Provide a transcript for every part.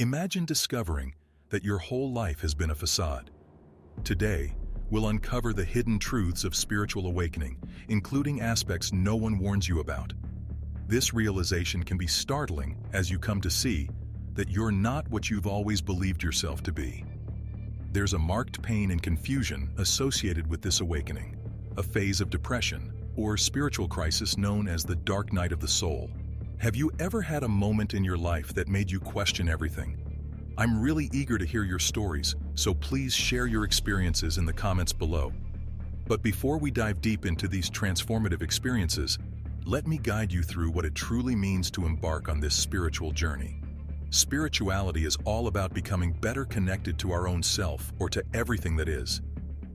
Imagine discovering that your whole life has been a facade. Today, we'll uncover the hidden truths of spiritual awakening, including aspects no one warns you about. This realization can be startling as you come to see that you're not what you've always believed yourself to be. There's a marked pain and confusion associated with this awakening, a phase of depression or spiritual crisis known as the dark night of the soul. Have you ever had a moment in your life that made you question everything? I'm really eager to hear your stories, so please share your experiences in the comments below. But before we dive deep into these transformative experiences, let me guide you through what it truly means to embark on this spiritual journey. Spirituality is all about becoming better connected to our own self or to everything that is.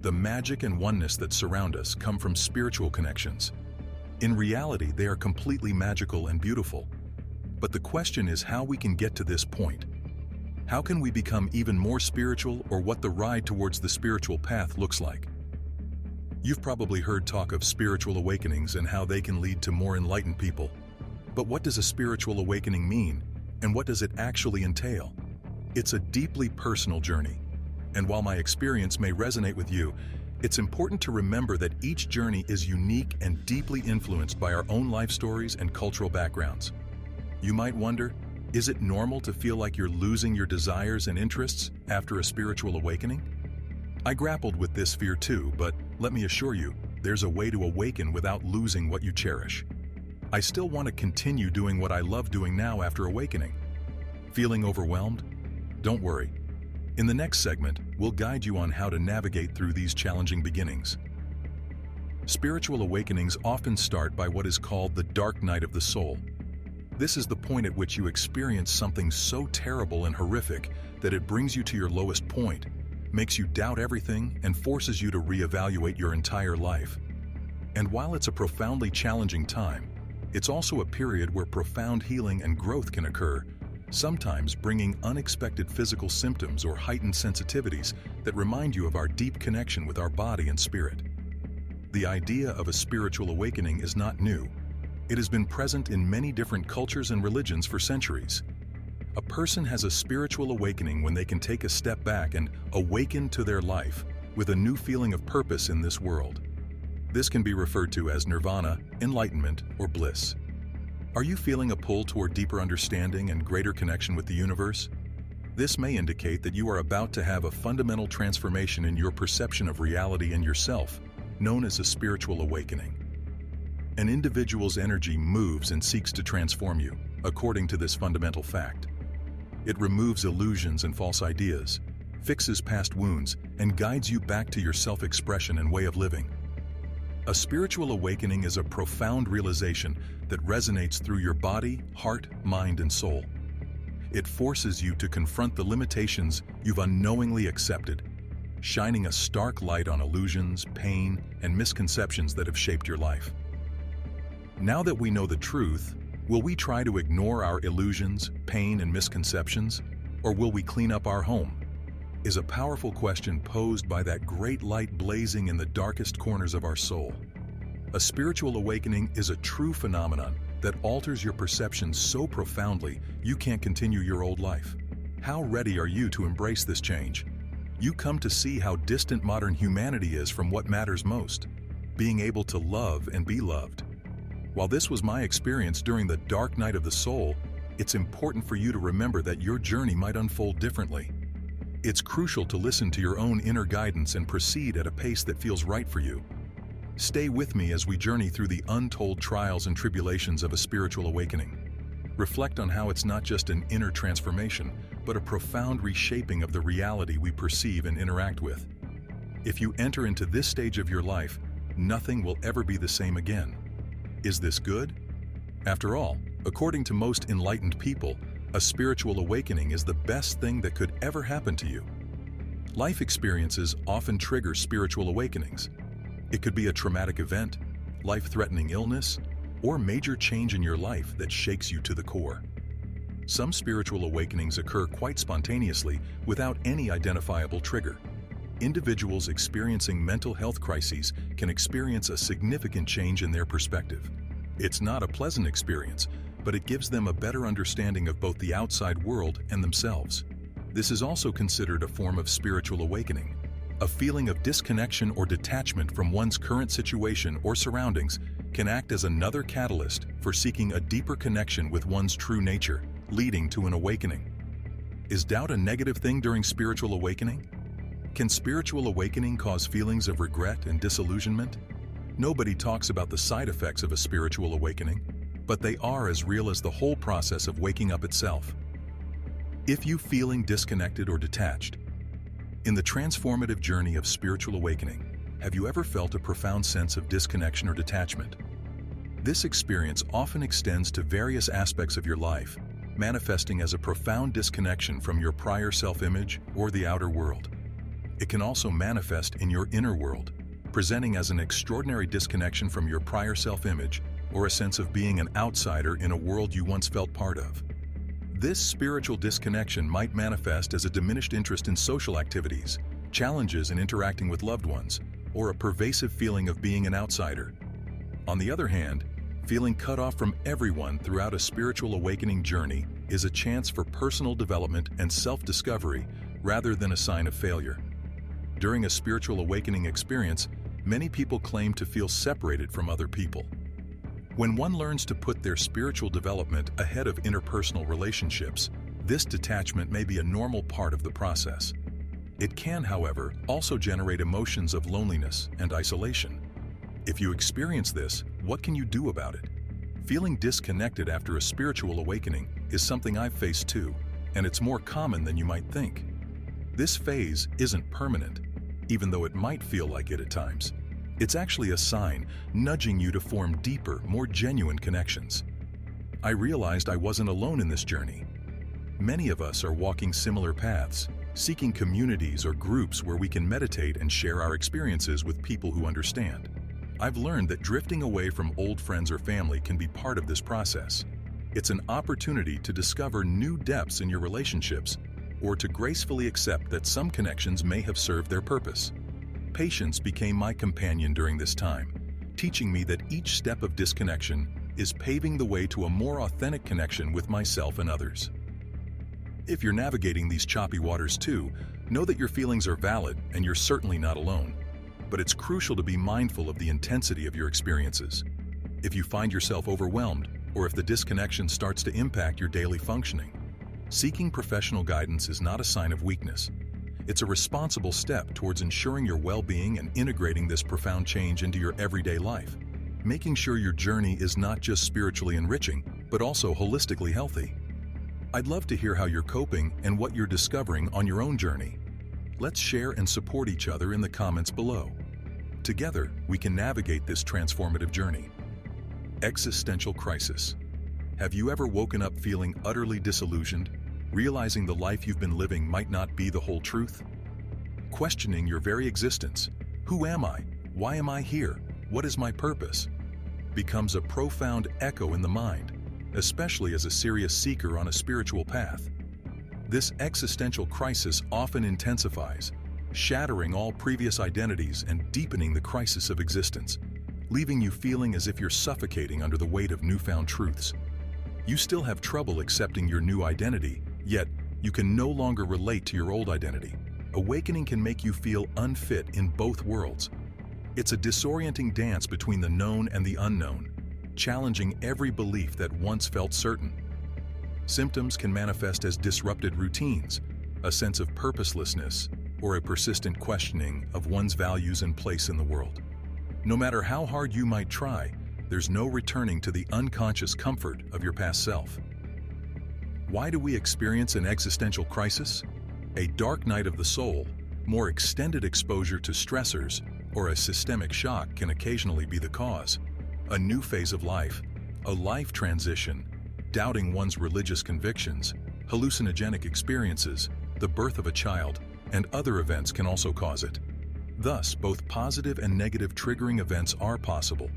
The magic and oneness that surround us come from spiritual connections. In reality, they are completely magical and beautiful. But the question is how we can get to this point. How can we become even more spiritual, or what the ride towards the spiritual path looks like? You've probably heard talk of spiritual awakenings and how they can lead to more enlightened people. But what does a spiritual awakening mean, and what does it actually entail? It's a deeply personal journey. And while my experience may resonate with you, it's important to remember that each journey is unique and deeply influenced by our own life stories and cultural backgrounds. You might wonder, is it normal to feel like you're losing your desires and interests after a spiritual awakening? I grappled with this fear too, but let me assure you, there's a way to awaken without losing what you cherish. I still want to continue doing what I love doing now after awakening. Feeling overwhelmed? Don't worry. In the next segment, we'll guide you on how to navigate through these challenging beginnings. Spiritual awakenings often start by what is called the dark night of the soul. This is the point at which you experience something so terrible and horrific that it brings you to your lowest point, makes you doubt everything, and forces you to reevaluate your entire life. And while it's a profoundly challenging time, it's also a period where profound healing and growth can occur, sometimes bringing unexpected physical symptoms or heightened sensitivities that remind you of our deep connection with our body and spirit. The idea of a spiritual awakening is not new. It has been present in many different cultures and religions for centuries. A person has a spiritual awakening when they can take a step back and awaken to their life with a new feeling of purpose in this world. This can be referred to as nirvana, enlightenment, or bliss. Are you feeling a pull toward deeper understanding and greater connection with the universe? This may indicate that you are about to have a fundamental transformation in your perception of reality and yourself, known as a spiritual awakening. An individual's energy moves and seeks to transform you, according to this fundamental fact. It removes illusions and false ideas, fixes past wounds, and guides you back to your self-expression and way of living. A spiritual awakening is a profound realization that resonates through your body, heart, mind, and soul. It forces you to confront the limitations you've unknowingly accepted, shining a stark light on illusions, pain, and misconceptions that have shaped your life. Now that we know the truth, will we try to ignore our illusions, pain, and misconceptions, or will we clean up our home? Is a powerful question posed by that great light blazing in the darkest corners of our soul. A spiritual awakening is a true phenomenon that alters your perceptions so profoundly you can't continue your old life. How ready are you to embrace this change? You come to see how distant modern humanity is from what matters most, being able to love and be loved. While this was my experience during the dark night of the soul, it's important for you to remember that your journey might unfold differently. It's crucial to listen to your own inner guidance and proceed at a pace that feels right for you. Stay with me as we journey through the untold trials and tribulations of a spiritual awakening. Reflect on how it's not just an inner transformation, but a profound reshaping of the reality we perceive and interact with. If you enter into this stage of your life, nothing will ever be the same again. Is this good? After all, according to most enlightened people, a spiritual awakening is the best thing that could ever happen to you. Life experiences often trigger spiritual awakenings. It could be a traumatic event, life-threatening illness, or major change in your life that shakes you to the core. Some spiritual awakenings occur quite spontaneously without any identifiable trigger. Individuals experiencing mental health crises can experience a significant change in their perspective. It's not a pleasant experience, but it gives them a better understanding of both the outside world and themselves. This is also considered a form of spiritual awakening. A feeling of disconnection or detachment from one's current situation or surroundings can act as another catalyst for seeking a deeper connection with one's true nature, leading to an awakening. Is doubt a negative thing during spiritual awakening? Can spiritual awakening cause feelings of regret and disillusionment? Nobody talks about the side effects of a spiritual awakening, but they are as real as the whole process of waking up itself. If you feeling disconnected or detached, in the transformative journey of spiritual awakening, have you ever felt a profound sense of disconnection or detachment? This experience often extends to various aspects of your life, manifesting as a profound disconnection from your prior self-image or the outer world. It can also manifest in your inner world, presenting as an extraordinary disconnection from your prior self-image or a sense of being an outsider in a world you once felt part of. This spiritual disconnection might manifest as a diminished interest in social activities, challenges in interacting with loved ones, or a pervasive feeling of being an outsider. On the other hand, feeling cut off from everyone throughout a spiritual awakening journey is a chance for personal development and self-discovery rather than a sign of failure. During a spiritual awakening experience, many people claim to feel separated from other people. When one learns to put their spiritual development ahead of interpersonal relationships, this detachment may be a normal part of the process. It can, however, also generate emotions of loneliness and isolation. If you experience this, what can you do about it? Feeling disconnected after a spiritual awakening is something I've faced too, and it's more common than you might think. This phase isn't permanent, even though it might feel like it at times. It's actually a sign nudging you to form deeper, more genuine connections. I realized I wasn't alone in this journey. Many of us are walking similar paths, seeking communities or groups where we can meditate and share our experiences with people who understand. I've learned that drifting away from old friends or family can be part of this process. It's an opportunity to discover new depths in your relationships or to gracefully accept that some connections may have served their purpose. Patience became my companion during this time, teaching me that each step of disconnection is paving the way to a more authentic connection with myself and others. If you're navigating these choppy waters too, know that your feelings are valid and you're certainly not alone. But it's crucial to be mindful of the intensity of your experiences. If you find yourself overwhelmed, or if the disconnection starts to impact your daily functioning, seeking professional guidance is not a sign of weakness. It's a responsible step towards ensuring your well-being and integrating this profound change into your everyday life, making sure your journey is not just spiritually enriching, but also holistically healthy. I'd love to hear how you're coping and what you're discovering on your own journey. Let's share and support each other in the comments below. Together, we can navigate this transformative journey. Existential crisis. Have you ever woken up feeling utterly disillusioned, realizing the life you've been living might not be the whole truth? Questioning your very existence. Who am I? Why am I here? What is my purpose? Becomes a profound echo in the mind, especially as a serious seeker on a spiritual path. This existential crisis often intensifies, shattering all previous identities and deepening the crisis of existence, leaving you feeling as if you're suffocating under the weight of newfound truths. You still have trouble accepting your new identity, yet you can no longer relate to your old identity. Awakening can make you feel unfit in both worlds. It's a disorienting dance between the known and the unknown, challenging every belief that once felt certain. Symptoms can manifest as disrupted routines, a sense of purposelessness, or a persistent questioning of one's values and place in the world. No matter how hard you might try, there's no returning to the unconscious comfort of your past self. Why do we experience an existential crisis? A dark night of the soul, more extended exposure to stressors, or a systemic shock can occasionally be the cause. A new phase of life, a life transition, doubting one's religious convictions, hallucinogenic experiences, the birth of a child, and other events can also cause it. Thus, both positive and negative triggering events are possible.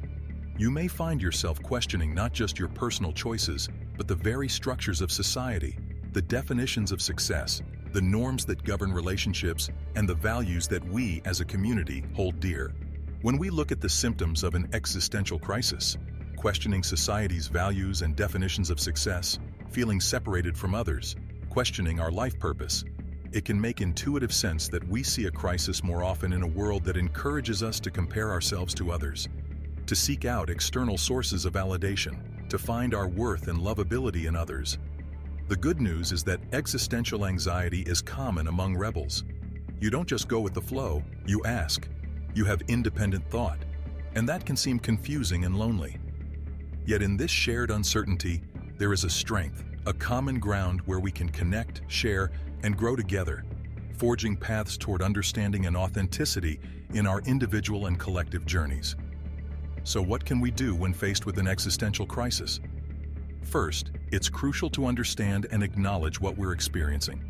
You may find yourself questioning not just your personal choices, but the very structures of society, the definitions of success, the norms that govern relationships, and the values that we as a community hold dear. When we look at the symptoms of an existential crisis, questioning society's values and definitions of success, feeling separated from others, questioning our life purpose. It can make intuitive sense that we see a crisis more often in a world that encourages us to compare ourselves to others, to seek out external sources of validation, to find our worth and lovability in others. The good news is that existential anxiety is common among rebels. You don't just go with the flow, you ask. You have independent thought, and that can seem confusing and lonely. Yet in this shared uncertainty, there is a strength, a common ground where we can connect, share, and grow together, forging paths toward understanding and authenticity in our individual and collective journeys. So what can we do when faced with an existential crisis? First, it's crucial to understand and acknowledge what we're experiencing.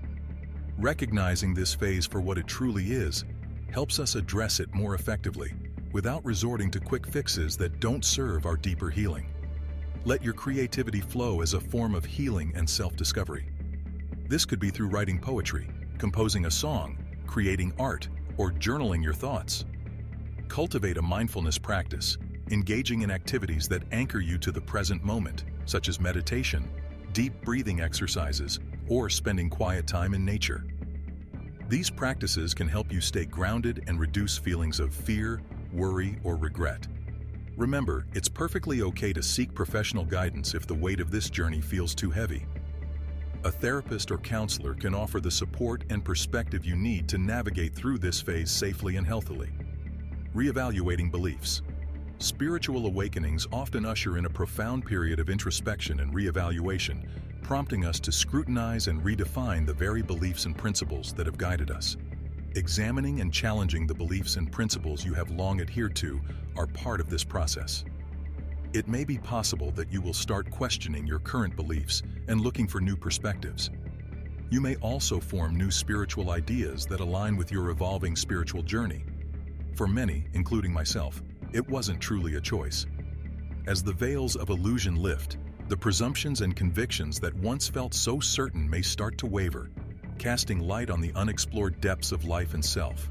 Recognizing this phase for what it truly is helps us address it more effectively, without resorting to quick fixes that don't serve our deeper healing. Let your creativity flow as a form of healing and self-discovery. This could be through writing poetry, composing a song, creating art, or journaling your thoughts. Cultivate a mindfulness practice, engaging in activities that anchor you to the present moment, such as meditation, deep breathing exercises, or spending quiet time in nature. These practices can help you stay grounded and reduce feelings of fear, worry, or regret. Remember, it's perfectly okay to seek professional guidance if the weight of this journey feels too heavy. A therapist or counselor can offer the support and perspective you need to navigate through this phase safely and healthily. Reevaluating beliefs. Spiritual awakenings often usher in a profound period of introspection and reevaluation, prompting us to scrutinize and redefine the very beliefs and principles that have guided us. Examining and challenging the beliefs and principles you have long adhered to are part of this process. It may be possible that you will start questioning your current beliefs and looking for new perspectives. You may also form new spiritual ideas that align with your evolving spiritual journey. For many, including myself, it wasn't truly a choice. As the veils of illusion lift, the presumptions and convictions that once felt so certain may start to waver, casting light on the unexplored depths of life and self.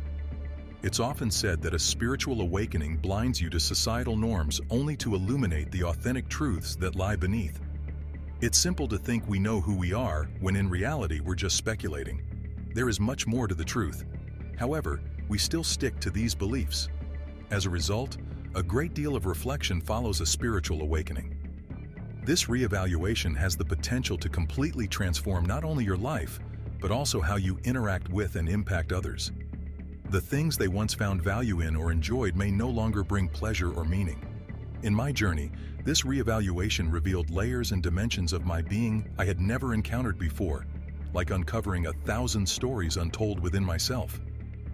It's often said that a spiritual awakening blinds you to societal norms only to illuminate the authentic truths that lie beneath. It's simple to think we know who we are when in reality we're just speculating. There is much more to the truth. However, we still stick to these beliefs. As a result, a great deal of reflection follows a spiritual awakening. This reevaluation has the potential to completely transform not only your life, but also how you interact with and impact others. The things they once found value in or enjoyed may no longer bring pleasure or meaning. In my journey, this reevaluation revealed layers and dimensions of my being I had never encountered before, like uncovering 1,000 stories untold within myself.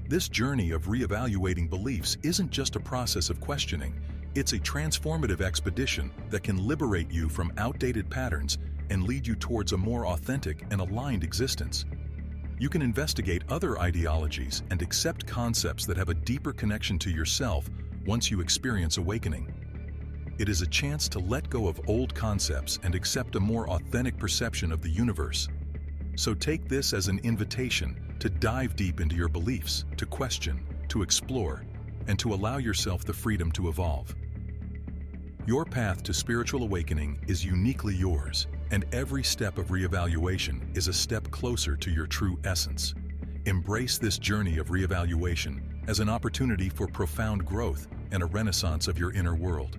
This journey of reevaluating beliefs isn't just a process of questioning, it's a transformative expedition that can liberate you from outdated patterns and lead you towards a more authentic and aligned existence. You can investigate other ideologies and accept concepts that have a deeper connection to yourself once you experience awakening. It is a chance to let go of old concepts and accept a more authentic perception of the universe. So take this as an invitation to dive deep into your beliefs, to question, to explore, and to allow yourself the freedom to evolve. Your path to spiritual awakening is uniquely yours, and every step of reevaluation is a step closer to your true essence. Embrace this journey of reevaluation as an opportunity for profound growth and a renaissance of your inner world.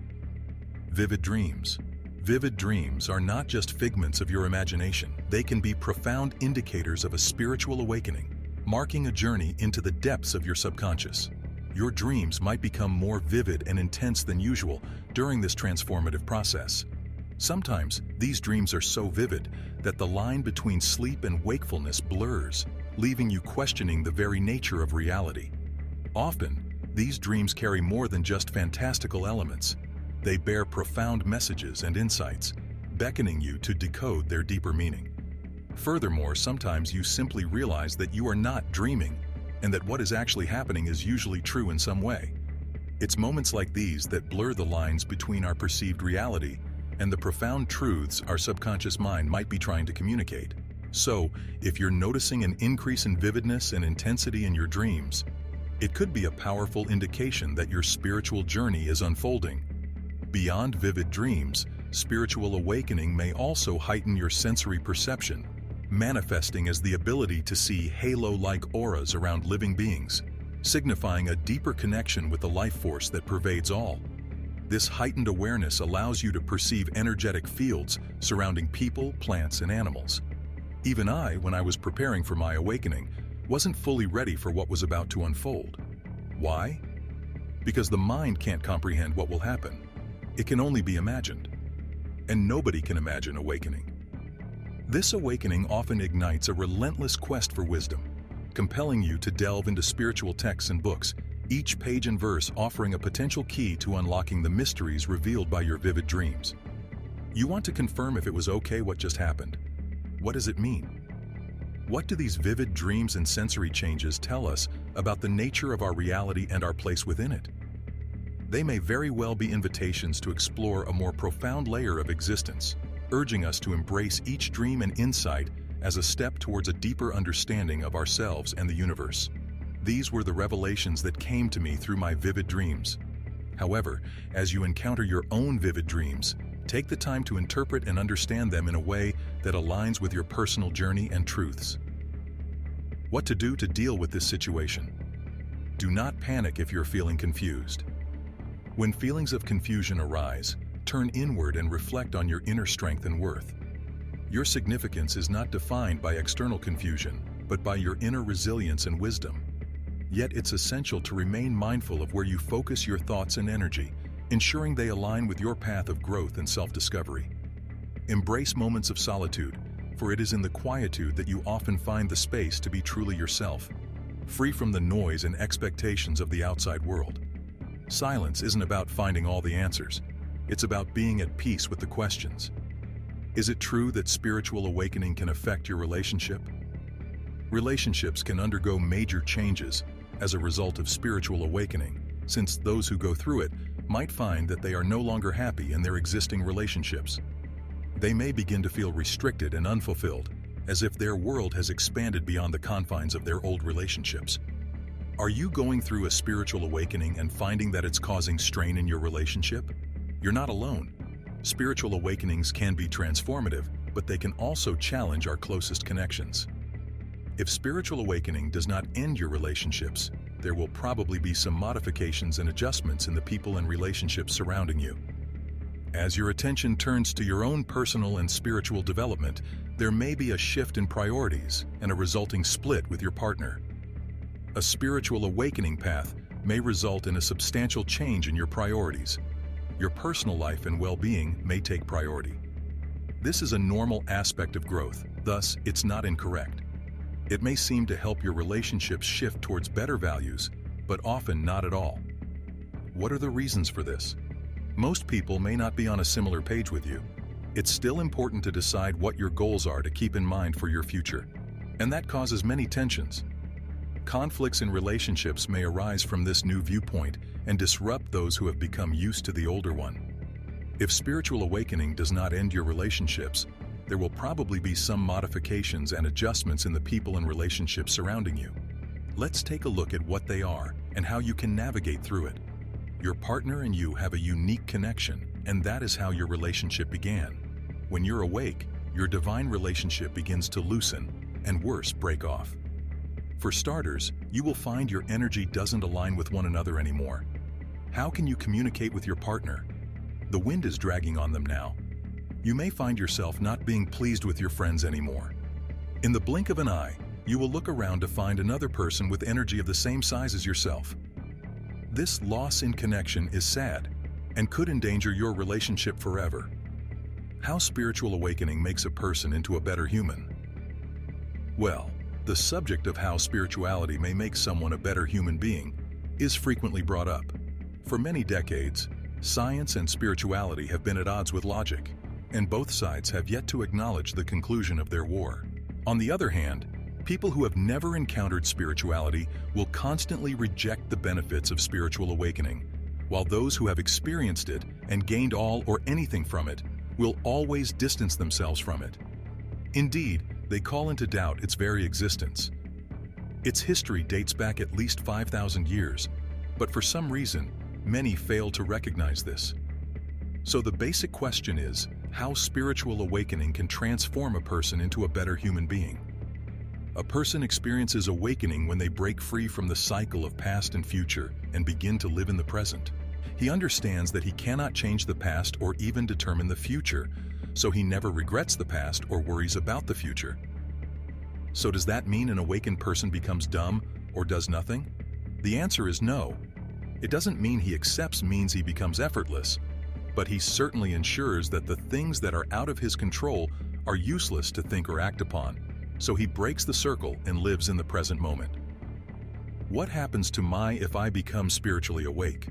Vivid dreams. Vivid dreams are not just figments of your imagination. They can be profound indicators of a spiritual awakening, marking a journey into the depths of your subconscious. Your dreams might become more vivid and intense than usual during this transformative process. Sometimes, these dreams are so vivid that the line between sleep and wakefulness blurs, leaving you questioning the very nature of reality. Often, these dreams carry more than just fantastical elements. They bear profound messages and insights, beckoning you to decode their deeper meaning. Furthermore, sometimes you simply realize that you are not dreaming, and that what is actually happening is usually true in some way. It's moments like these that blur the lines between our perceived reality and the profound truths our subconscious mind might be trying to communicate. So, if you're noticing an increase in vividness and intensity in your dreams, it could be a powerful indication that your spiritual journey is unfolding. Beyond vivid dreams, spiritual awakening may also heighten your sensory perception, manifesting as the ability to see halo-like auras around living beings, signifying a deeper connection with the life force that pervades all. This heightened awareness allows you to perceive energetic fields surrounding people, plants, and animals. Even I, when I was preparing for my awakening, wasn't fully ready for what was about to unfold. Why? Because the mind can't comprehend what will happen. It can only be imagined. And nobody can imagine awakening. This awakening often ignites a relentless quest for wisdom, compelling you to delve into spiritual texts and books, each page and verse offering a potential key to unlocking the mysteries revealed by your vivid dreams. You want to confirm if it was okay what just happened. What does it mean? What do these vivid dreams and sensory changes tell us about the nature of our reality and our place within it? They may very well be invitations to explore a more profound layer of existence, urging us to embrace each dream and insight as a step towards a deeper understanding of ourselves and the universe. These were the revelations that came to me through my vivid dreams. However, as you encounter your own vivid dreams, take the time to interpret and understand them in a way that aligns with your personal journey and truths. What to do to deal with this situation? Do not panic if you're feeling confused. When feelings of confusion arise, turn inward and reflect on your inner strength and worth. Your significance is not defined by external confusion, but by your inner resilience and wisdom. Yet it's essential to remain mindful of where you focus your thoughts and energy, ensuring they align with your path of growth and self-discovery. Embrace moments of solitude, for it is in the quietude that you often find the space to be truly yourself, free from the noise and expectations of the outside world. Silence isn't about finding all the answers. It's about being at peace with the questions. Is it true that spiritual awakening can affect your relationship? Relationships can undergo major changes as a result of spiritual awakening, since those who go through it might find that they are no longer happy in their existing relationships. They may begin to feel restricted and unfulfilled, as if their world has expanded beyond the confines of their old relationships. Are you going through a spiritual awakening and finding that it's causing strain in your relationship? You're not alone. Spiritual awakenings can be transformative, but they can also challenge our closest connections. If spiritual awakening does not end your relationships, there will probably be some modifications and adjustments in the people and relationships surrounding you. As your attention turns to your own personal and spiritual development, there may be a shift in priorities and a resulting split with your partner. A spiritual awakening path may result in a substantial change in your priorities. Your personal life and well-being may take priority. This is a normal aspect of growth, thus it's not incorrect. It may seem to help your relationships shift towards better values, but often not at all. What are the reasons for this? Most people may not be on a similar page with you. It's still important to decide what your goals are to keep in mind for your future, and that causes many tensions. Conflicts in relationships may arise from this new viewpoint and disrupt those who have become used to the older one. If spiritual awakening does not end your relationships, there will probably be some modifications and adjustments in the people and relationships surrounding you. Let's take a look at what they are and how you can navigate through it. Your partner and you have a unique connection, and that is how your relationship began. When you're awake, your divine relationship begins to loosen, and worse, break off. For starters, you will find your energy doesn't align with one another anymore. How can you communicate with your partner? The wind is dragging on them now. You may find yourself not being pleased with your friends anymore. In the blink of an eye, you will look around to find another person with energy of the same size as yourself. This loss in connection is sad and could endanger your relationship forever. How spiritual awakening makes a person into a better human? Well, the subject of how spirituality may make someone a better human being is frequently brought up. For many decades, science and spirituality have been at odds with logic, and both sides have yet to acknowledge the conclusion of their war. On the other hand, people who have never encountered spirituality will constantly reject the benefits of spiritual awakening, while those who have experienced it and gained all or anything from it will always distance themselves from it. Indeed, they call into doubt its very existence. Its history dates back at least 5,000 years, but for some reason, many fail to recognize this. So the basic question is, how spiritual awakening can transform a person into a better human being? A person experiences awakening when they break free from the cycle of past and future and begin to live in the present. He understands that he cannot change the past or even determine the future, so he never regrets the past or worries about the future. So does that mean an awakened person becomes dumb or does nothing? The answer is no. It doesn't mean he accepts means he becomes effortless, but he certainly ensures that the things that are out of his control are useless to think or act upon, so he breaks the circle and lives in the present moment. What happens to if I become spiritually awake?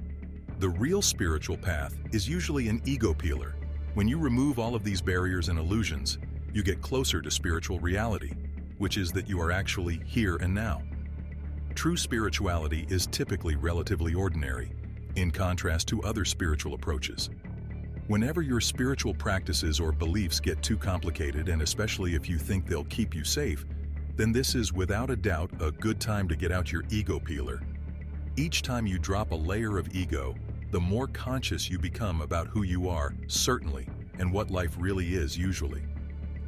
The real spiritual path is usually an ego peeler. When you remove all of these barriers and illusions, you get closer to spiritual reality, which is that you are actually here and now. True spirituality is typically relatively ordinary, in contrast to other spiritual approaches. Whenever your spiritual practices or beliefs get too complicated, and especially if you think they'll keep you safe, then this is without a doubt a good time to get out your ego peeler. Each time you drop a layer of ego, the more conscious you become about who you are, certainly, and what life really is usually.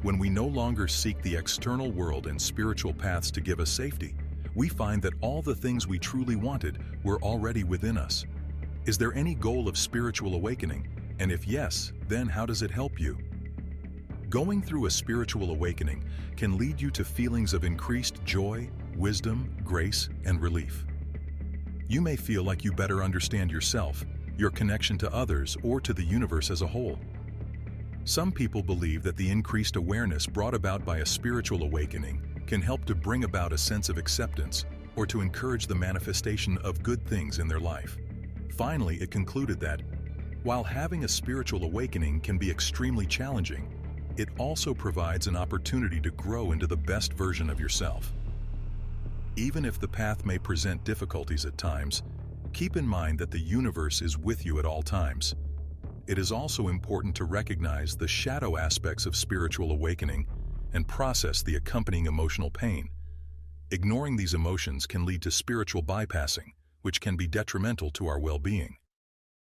When we no longer seek the external world and spiritual paths to give us safety, we find that all the things we truly wanted were already within us. Is there any goal of spiritual awakening? And if yes, then how does it help you? Going through a spiritual awakening can lead you to feelings of increased joy, wisdom, grace, and relief. You may feel like you better understand yourself, your connection to others, or to the universe as a whole. Some people believe that the increased awareness brought about by a spiritual awakening can help to bring about a sense of acceptance or to encourage the manifestation of good things in their life. Finally, it concluded that, while having a spiritual awakening can be extremely challenging, it also provides an opportunity to grow into the best version of yourself. Even if the path may present difficulties at times, keep in mind that the universe is with you at all times. It is also important to recognize the shadow aspects of spiritual awakening and process the accompanying emotional pain. Ignoring these emotions can lead to spiritual bypassing, which can be detrimental to our well-being.